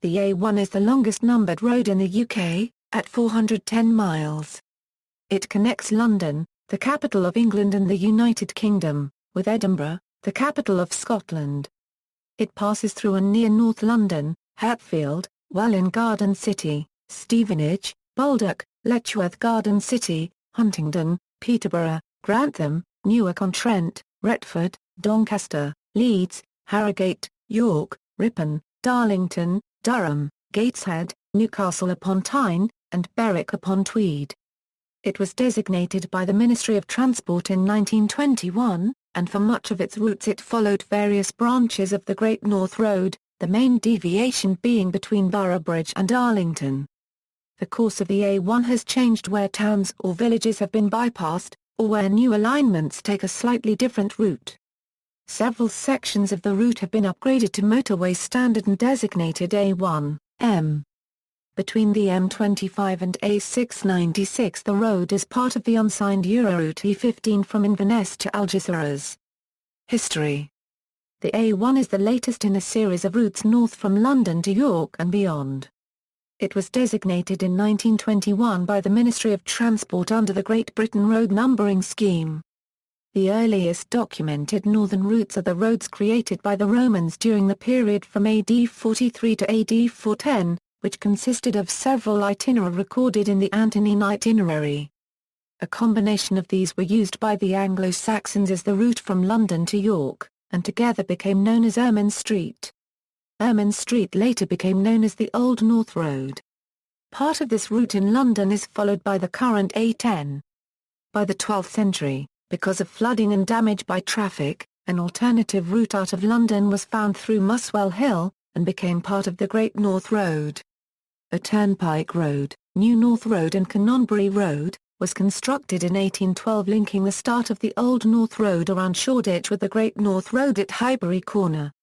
The A1 is the longest numbered road in the UK, at 410 miles. It connects London, the capital of England and the United Kingdom, with Edinburgh, the capital of Scotland. It passes through and near North London, Hatfield, Welwyn Garden City, Stevenage, Baldock, Letchworth Garden City, Huntingdon, Peterborough, Grantham, Newark-on-Trent, Retford, Doncaster, Leeds, Harrogate, York, Ripon, Darlington, Durham, Gateshead, Newcastle upon Tyne, and Berwick-upon-Tweed. It was designated by the Ministry of Transport in 1921, and for much of its routes it followed various branches of the Great North Road, the main deviation being between Boroughbridge and Darlington. The course of the A1 has changed where towns or villages have been bypassed, or where new alignments take a slightly different route. Several sections of the route have been upgraded to motorway standard and designated A1, M. Between the M25 and A696 the road is part of the unsigned Euroroute E15 from Inverness to Algeciras. History. The A1 is the latest in a series of routes north from London to York and beyond. It was designated in 1921 by the Ministry of Transport under the Great Britain Road Numbering Scheme. The earliest documented northern routes are the roads created by the Romans during the period from AD 43 to AD 410, which consisted of several itinerae recorded in the Antonine Itinerary. A combination of these were used by the Anglo-Saxons as the route from London to York, and together became known as Ermine Street. Ermine Street later became known as the Old North Road. Part of this route in London is followed by the current A10. By the 12th century, because of flooding and damage by traffic, an alternative route out of London was found through Muswell Hill, and became part of the Great North Road. A turnpike road, New North Road and Canonbury Road, was constructed in 1812 linking the start of the Old North Road around Shoreditch with the Great North Road at Highbury Corner.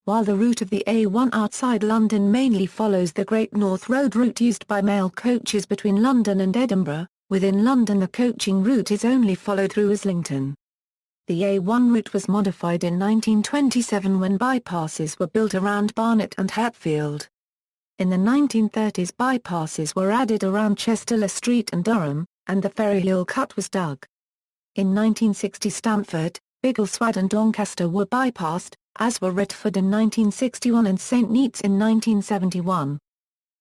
While the route of the A1 outside London mainly follows the Great North Road route used by mail coaches between London and Edinburgh, within London the coaching route is only followed through Islington. The A1 route was modified in 1927 when bypasses were built around Barnet and Hatfield. In the 1930s bypasses were added around Chester Street and Durham, and the Ferry Hill Cut was dug. In 1960 Stamford, Biggleswade and Doncaster were bypassed, as were Retford in 1961 and St Neots in 1971.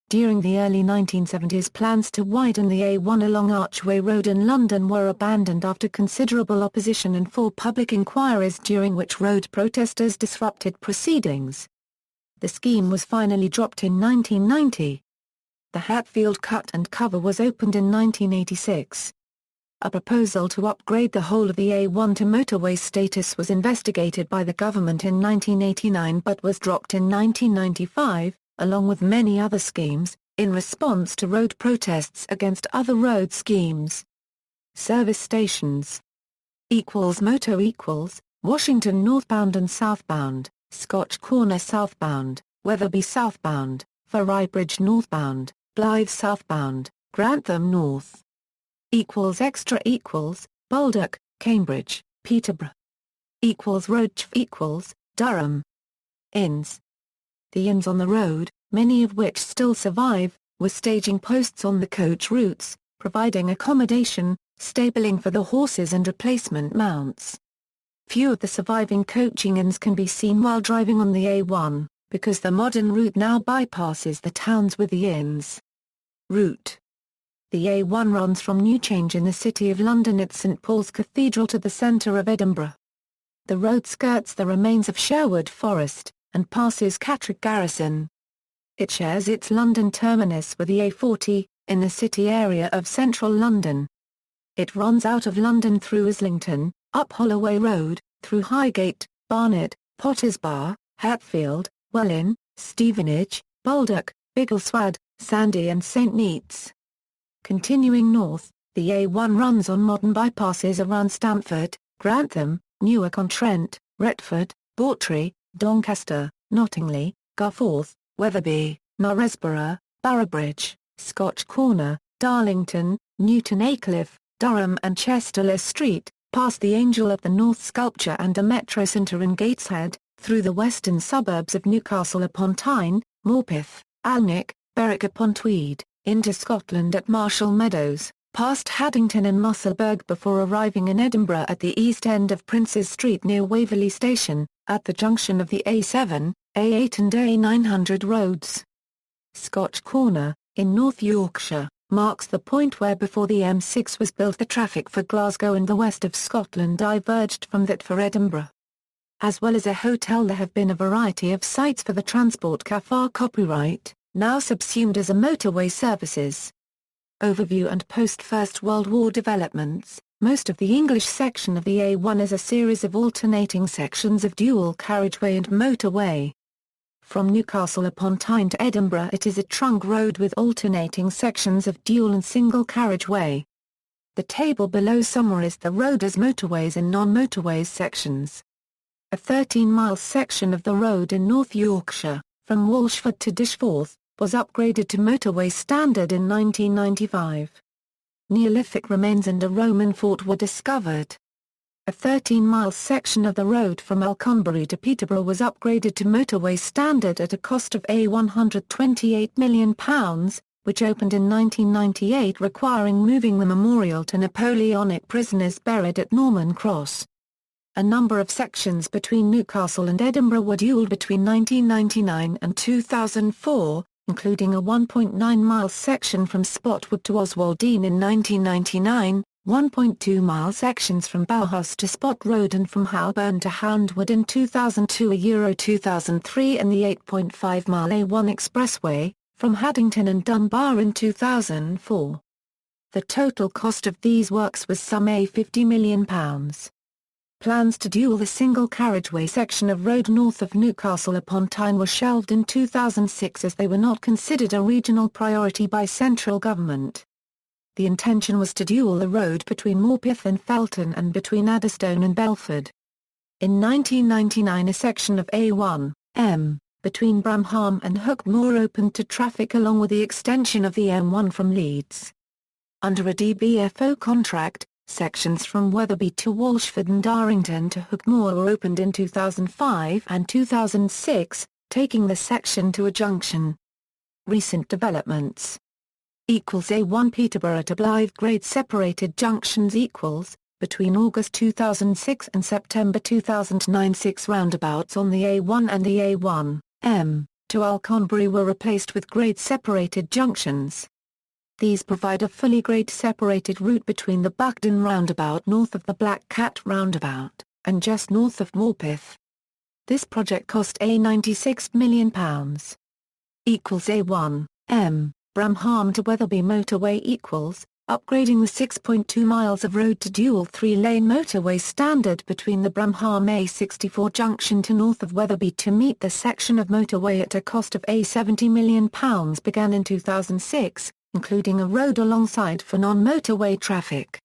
During the early 1970s plans to widen the A1 along Archway Road in London were abandoned after considerable opposition and 4 public inquiries during which road protesters disrupted proceedings. The scheme was finally dropped in 1990. The Hatfield Cut and Cover was opened in 1986. A proposal to upgrade the whole of the A1 to motorway status was investigated by the government in 1989 but was dropped in 1995, along with many other schemes, in response to road protests against other road schemes. Service stations. Moto Washington northbound and southbound, Scotch Corner southbound, Wetherby southbound, Ferrybridge northbound, Blythe southbound, Grantham north. Extra Baldock, Cambridge, Peterborough. Road Durham. Inns. The inns on the road, many of which still survive, were staging posts on the coach routes, providing accommodation, stabling for the horses and replacement mounts. Few of the surviving coaching inns can be seen while driving on the A1, because the modern route now bypasses the towns with the inns. Route. The A1 runs from Newchange in the City of London at St Paul's Cathedral to the centre of Edinburgh. The road skirts the remains of Sherwood Forest, and passes Catterick Garrison. It shares its London terminus with the A40, in the city area of central London. It runs out of London through Islington, up Holloway Road, through Highgate, Barnet, Potters Bar, Hatfield, Welwyn, Stevenage, Baldock, Biggleswade, Sandy and St Neots. Continuing north, the A1 runs on modern bypasses around Stamford, Grantham, Newark-on-Trent, Retford, Bawtry, Doncaster, Nottingley, Garforth, Wetherby, Knaresborough, Boroughbridge, Scotch Corner, Darlington, Newton Aycliffe, Durham and Chester Street, past the Angel of the North sculpture and a metro centre in Gateshead, through the western suburbs of Newcastle upon Tyne, Morpeth, Alnwick, Berwick-upon-Tweed, into Scotland at Marshall Meadows, past Haddington and Musselburgh before arriving in Edinburgh at the east end of Princes Street near Waverley Station, at the junction of the A7, A8 and A900 roads. Scotch Corner, in North Yorkshire, marks the point where before the M6 was built the traffic for Glasgow and the west of Scotland diverged from that for Edinburgh. As well as a hotel, there have been a variety of sites for the Transport Cafar copyright, now subsumed as a motorway services. Overview and post-First World War developments. Most of the English section of the A1 is a series of alternating sections of dual carriageway and motorway. From Newcastle upon Tyne to Edinburgh it is a trunk road with alternating sections of dual and single carriageway. The table below summarizes the road as motorways and non-motorways sections. A 13-mile section of the road in North Yorkshire, from Walshford to Dishforth, was upgraded to motorway standard in 1995. Neolithic remains and a Roman fort were discovered. A 13-mile section of the road from Alconbury to Peterborough was upgraded to motorway standard at a cost of £128 million, which opened in 1998, requiring moving the memorial to Napoleonic prisoners buried at Norman Cross. A number of sections between Newcastle and Edinburgh were dual between 1999 and 2004, including a 1.9-mile section from Spotwood to Oswaldine in 1999, 1.2-mile sections from Bauhaus to Spot Road and from Holborn to Houndwood in 2002, a Euroroute 2003, and the 8.5-mile A1 expressway, from Haddington and Dunbar in 2004. The total cost of these works was some £50 million. Plans to dual the single carriageway section of road north of Newcastle upon Tyne were shelved in 2006 as they were not considered a regional priority by central government. The intention was to dual the road between Morpeth and Felton and between Addistone and Belford. In 1999 a section of A1, M, between Bramham and Hook Moor opened to traffic along with the extension of the M1 from Leeds. Under a DBFO contract, sections from Wetherby to Walshford and Darlington to Hook Moor were opened in 2005 and 2006, taking the section to a junction. Recent developments A1 Peterborough to Blythe grade separated junctions between August 2006 and September 2009 6 roundabouts on the A1 and the A1, M, to Alconbury were replaced with grade separated junctions. These provide a fully grade-separated route between the Buckden roundabout north of the Black Cat roundabout, and just north of Morpeth. This project cost £96 million. A1, M, Bramham to Wetherby motorway upgrading the 6.2 miles of road to dual 3-lane motorway standard between the Bramham A64 junction to north of Wetherby to meet the section of motorway at a cost of £70 million began in 2006. Including a road alongside for non-motorway traffic.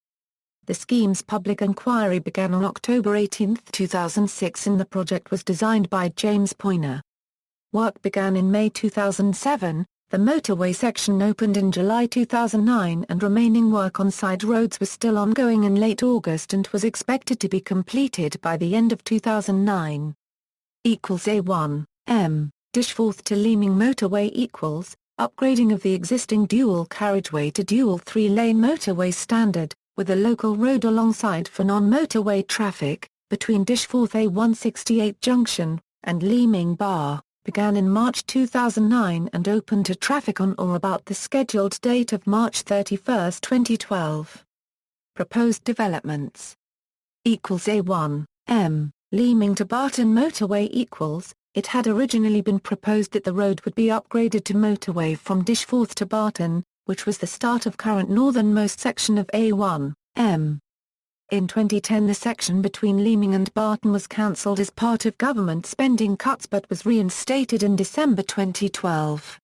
The scheme's public inquiry began on October 18, 2006 and the project was designed by James Poyner. Work began in May 2007, the motorway section opened in July 2009 and remaining work on side roads was still ongoing in late August and was expected to be completed by the end of 2009. A1, M, Dishforth to Leeming motorway upgrading of the existing dual carriageway to dual 3-lane motorway standard, with a local road alongside for non-motorway traffic, between Dishforth A168 junction, and Leeming Bar, began in March 2009 and opened to traffic on or about the scheduled date of March 31, 2012. Proposed developments A1, M, Leeming to Barton motorway It had originally been proposed that the road would be upgraded to motorway from Dishforth to Barton, which was the start of current northernmost section of A1, M. In 2010 the section between Leeming and Barton was cancelled as part of government spending cuts but was reinstated in December 2012.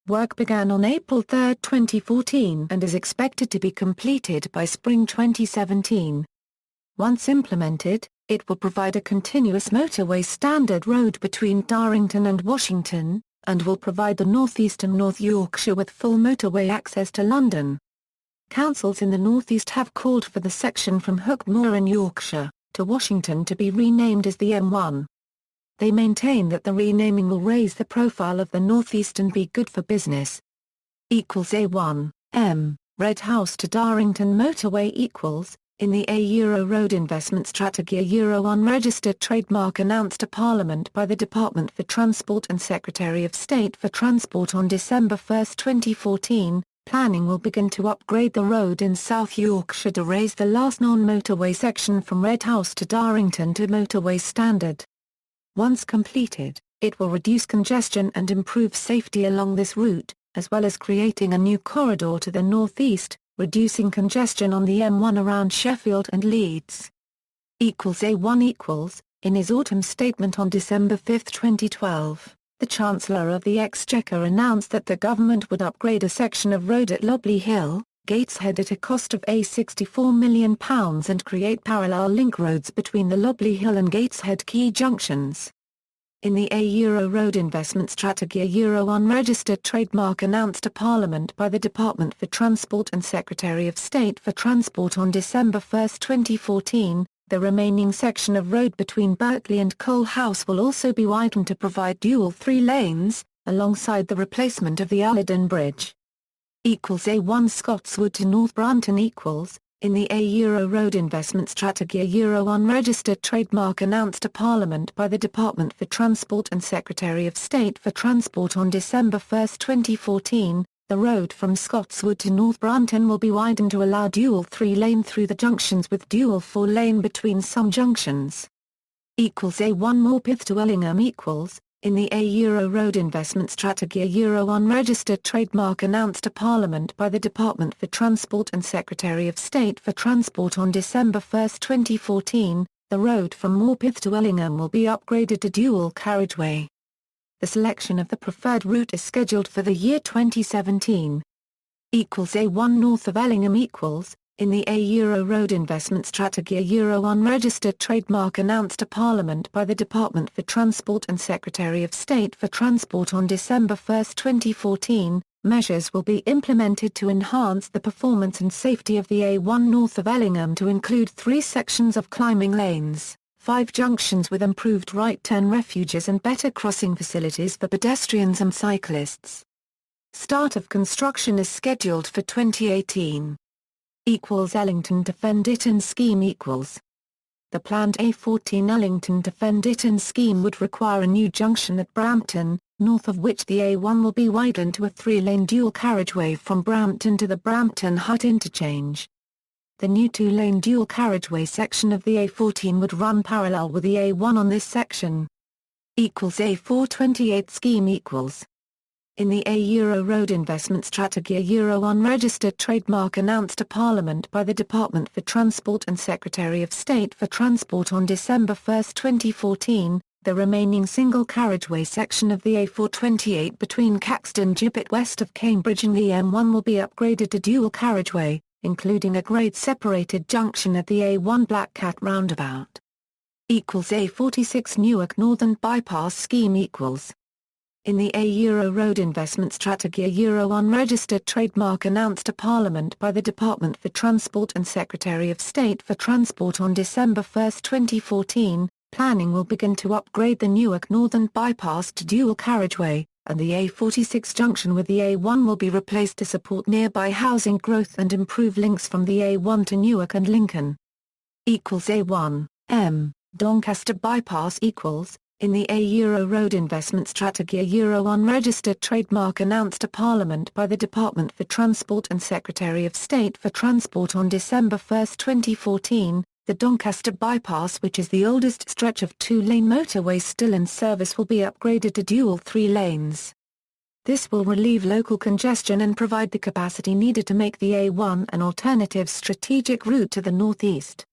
Work began on April 3, 2014 and is expected to be completed by spring 2017. Once implemented, it will provide a continuous motorway standard road between Darlington and Washington, and will provide the North East and North Yorkshire with full motorway access to London. Councils in the North East have called for the section from Hook Moor in Yorkshire, to Washington to be renamed as the M1. They maintain that the renaming will raise the profile of the North East and be good for business. A1, M, Red House to Darlington Motorway equals, in the Euro Road Investment Strategy Euro unregistered trademark announced to Parliament by the Department for Transport and Secretary of State for Transport on December 1, 2014, planning will begin to upgrade the road in South Yorkshire to raise the last non-motorway section from Red House to Darlington to motorway standard. Once completed, it will reduce congestion and improve safety along this route, as well as creating a new corridor to the northeast, reducing congestion on the M1 around Sheffield and Leeds. A1 in his autumn statement on December 5, 2012, the Chancellor of the Exchequer announced that the government would upgrade a section of road at Lobley Hill, Gateshead at a cost of £64 million and create parallel link roads between the Lobley Hill and Gateshead key junctions. In the Euro Road Investment Strategy Euro unregistered trademark announced to Parliament by the Department for Transport and Secretary of State for Transport on December 1, 2014, the remaining section of road between Berkeley and Coal House will also be widened to provide dual 3 lanes, alongside the replacement of the Alledon Bridge. A1 Scotswood to North Brunton equals, in the Euro Road Investment Strategy Euro unregistered trademark announced to Parliament by the Department for Transport and Secretary of State for Transport on December 1, 2014, the road from Scotswood to North Brunton will be widened to allow dual 3-lane through the junctions with dual 4-lane between some junctions. A1 Morpeth to Ellingham equals, in the Euro Road Investment Strategy Euro unregistered trademark announced to Parliament by the Department for Transport and Secretary of State for Transport on December 1, 2014, the road from Morpeth to Ellingham will be upgraded to dual carriageway. The selection of the preferred route is scheduled for the year 2017. A1 North of Ellingham equals, in the Euro Road Investment Strategy Euro unregistered trademark announced to Parliament by the Department for Transport and Secretary of State for Transport on December 1, 2014, measures will be implemented to enhance the performance and safety of the A1 north of Ellingham to include 3 sections of climbing lanes, 5 junctions with improved right-turn refuges and better crossing facilities for pedestrians and cyclists. Start of construction is scheduled for 2018. Ellington to Fenditton scheme equals. The planned A14 Ellington to Fenditton scheme would require a new junction at Brampton, north of which the A1 will be widened to a 3-lane dual carriageway from Brampton to the Brampton Hut interchange. The new 2-lane dual carriageway section of the A14 would run parallel with the A1 on this section. A428 scheme equals. In the Euro Road Investment Strategy Euro unregistered trademark announced to Parliament by the Department for Transport and Secretary of State for Transport on December 1, 2014, the remaining single carriageway section of the A428 between Caxton Gibbet west of Cambridge and the M1 will be upgraded to dual carriageway, including a grade-separated junction at the A1 Black Cat roundabout. A46 Newark Northern Bypass scheme equals. In the Euro Road Investment Strategy Euro unregistered trademark announced to Parliament by the Department for Transport and Secretary of State for Transport on December 1, 2014, planning will begin to upgrade the Newark Northern Bypass to dual carriageway, and the A46 junction with the A1 will be replaced to support nearby housing growth and improve links from the A1 to Newark and Lincoln. A1, M, Doncaster Bypass equals. In the Euro Road Investment Strategy Euro unregistered trademark announced to Parliament by the Department for Transport and Secretary of State for Transport on December 1, 2014, the Doncaster Bypass, which is the oldest stretch of 2-lane motorway still in service, will be upgraded to dual 3 lanes. This will relieve local congestion and provide the capacity needed to make the A1 an alternative strategic route to the northeast.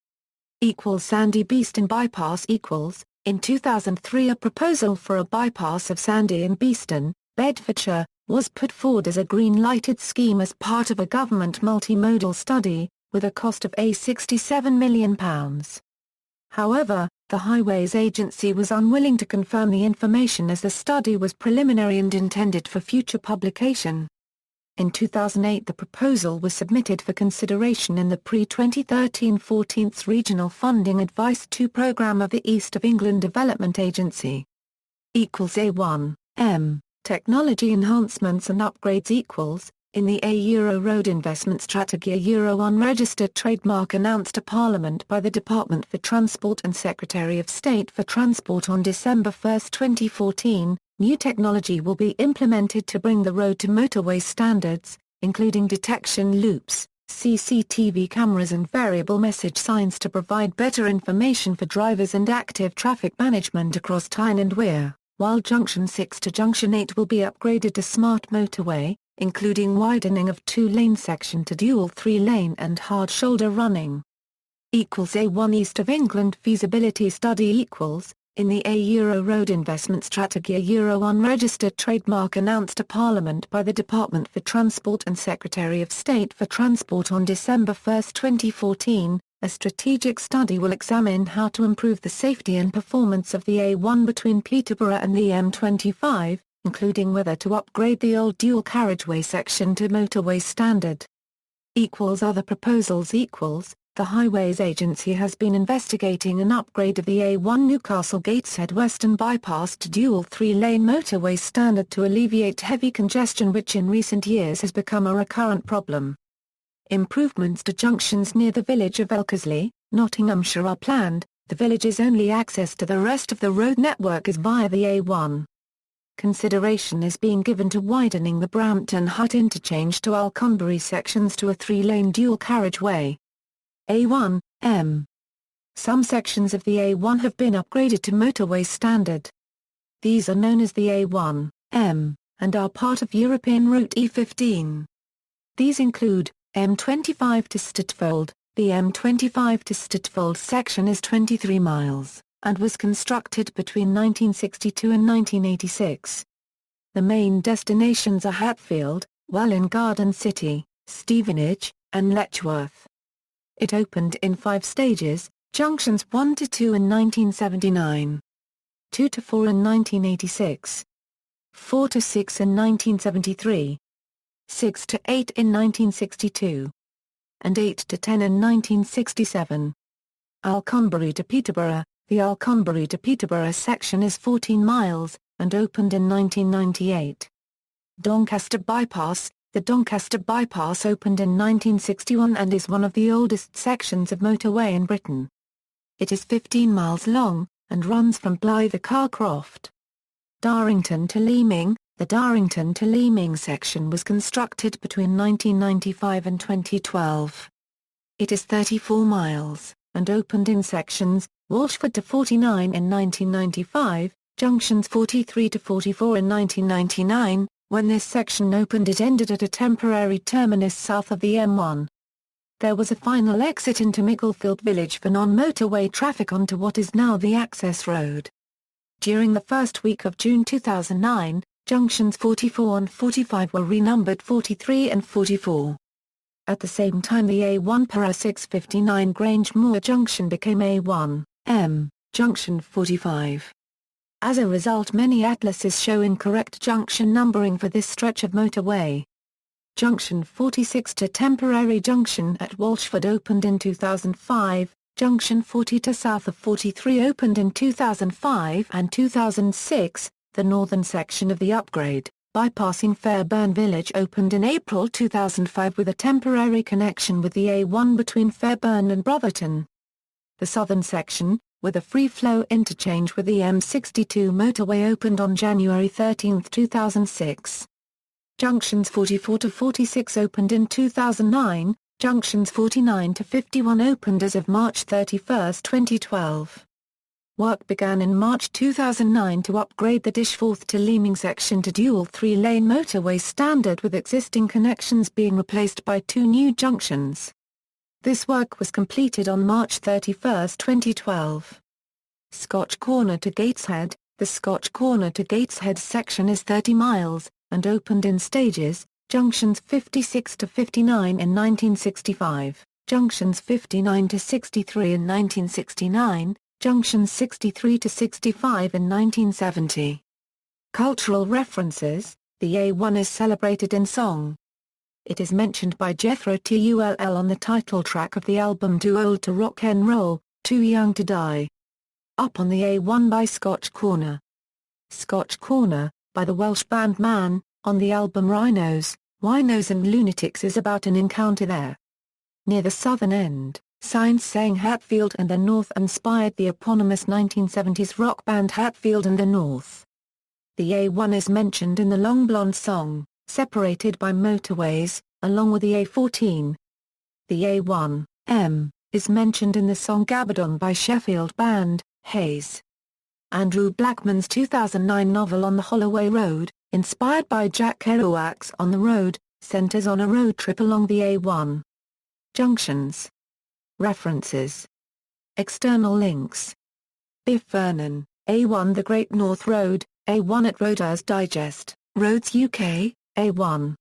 Sandy Beeston Bypass equals. In 2003 a proposal for a bypass of Sandy in Beeston, Bedfordshire, was put forward as a green-lighted scheme as part of a government multimodal study, with a cost of £67 million. However, the Highways Agency was unwilling to confirm the information as the study was preliminary and intended for future publication. In 2008 the proposal was submitted for consideration in the pre-2013 14th Regional Funding Advice 2 programme of the East of England Development Agency. A1, M, technology enhancements and upgrades equals, in the Euro Road Investment Strategy a Euro unregistered trademark announced to Parliament by the Department for Transport and Secretary of State for Transport on December 1, 2014, new technology will be implemented to bring the road to motorway standards, including detection loops, CCTV cameras and variable message signs to provide better information for drivers and active traffic management across Tyne and Wear, while Junction 6 to Junction 8 will be upgraded to smart motorway, including widening of two-lane section to dual three-lane and hard shoulder running. A1 East of England feasibility study equals, in the Euro Road Investment Strategy a Euro unregistered trademark announced to Parliament by the Department for Transport and Secretary of State for Transport on December 1, 2014, a strategic study will examine how to improve the safety and performance of the A1 between Peterborough and the M25, including whether to upgrade the old dual carriageway section to motorway standard. Other proposals the Highways Agency has been investigating an upgrade of the A1 Newcastle Gateshead Western Bypass to dual three-lane motorway standard to alleviate heavy congestion which in recent years has become a recurrent problem. Improvements to junctions near the village of Elkersley, Nottinghamshire are planned. The village's only access to the rest of the road network is via the A1. Consideration is being given to widening the Brampton Hut interchange to Alconbury sections to a three-lane dual carriageway. A1, M. Some sections of the A1 have been upgraded to motorway standard. These are known as the A1, M, and are part of Euroroute E15. These include, M25 to Stitfold. The M25 to Stitfold section is 23 miles, and was constructed between 1962 and 1986. The main destinations are Hatfield, Welwyn Garden City, Stevenage, and Letchworth. It opened in 5 stages, junctions 1 to 2 in 1979, 2 to 4 in 1986, 4 to 6 in 1973, 6 to 8 in 1962, and 8 to 10 in 1967. Alconbury to Peterborough. The Alconbury to Peterborough section is 14 miles, and opened in 1998. Doncaster Bypass. The Doncaster Bypass opened in 1961 and is one of the oldest sections of motorway in Britain. It is 15 miles long, and runs from Blythe to Carcroft. Darlington to Leeming. The Darlington to Leeming section was constructed between 1995 and 2012. It is 34 miles, and opened in sections, Walshford to 49 in 1995, junctions 43 to 44 in 1999. When this section opened it ended at a temporary terminus south of the M1. There was a final exit into Micklefield village for non-motorway traffic onto what is now the access road. During the first week of June 2009, junctions 44 and 45 were renumbered 43 and 44. At the same time the A1 para 659 Grange Moor junction became A1, M, junction 45. As a result many atlases show incorrect junction numbering for this stretch of motorway. Junction 46 to temporary junction at Walshford opened in 2005, junction 40 to south of 43 opened in 2005 and 2006, the northern section of the upgrade, bypassing Fairburn village opened in April 2005 with a temporary connection with the A1 between Fairburn and Brotherton. The southern section, with a free-flow interchange with the M62 motorway opened on January 13, 2006. Junctions 44 to 46 opened in 2009, junctions 49 to 51 opened as of March 31, 2012. Work began in March 2009 to upgrade the Dishforth to Leeming section to dual three-lane motorway standard with existing connections being replaced by 2 new junctions. This work was completed on March 31, 2012. Scotch Corner to Gateshead. The Scotch Corner to Gateshead section is 30 miles, and opened in stages, junctions 56 to 59 in 1965, junctions 59 to 63 in 1969, junctions 63 to 65 in 1970. Cultural references. The A1 is celebrated in song. It is mentioned by Jethro Tull on the title track of the album Too Old to Rock 'n' Roll, Too Young to Die. Up on the A1 by Scotch Corner. Scotch Corner, by the Welsh band Man, on the album Rhinos, Winos and Lunatics is about an encounter there. Near the southern end, signs saying Hatfield and the North inspired the eponymous 1970s rock band Hatfield and the North. The A1 is mentioned in the Long Blonde song, separated by motorways, along with the A14. The A1, M, is mentioned in the song Gabardon by Sheffield band, Hayes. Andrew Blackman's 2009 novel On the Holloway Road, inspired by Jack Kerouac's On the Road, centers on a road trip along the A1. Junctions. References. External links. Biff Vernon, A1 The Great North Road, A1 at Roaders Digest, Roads UK, A1.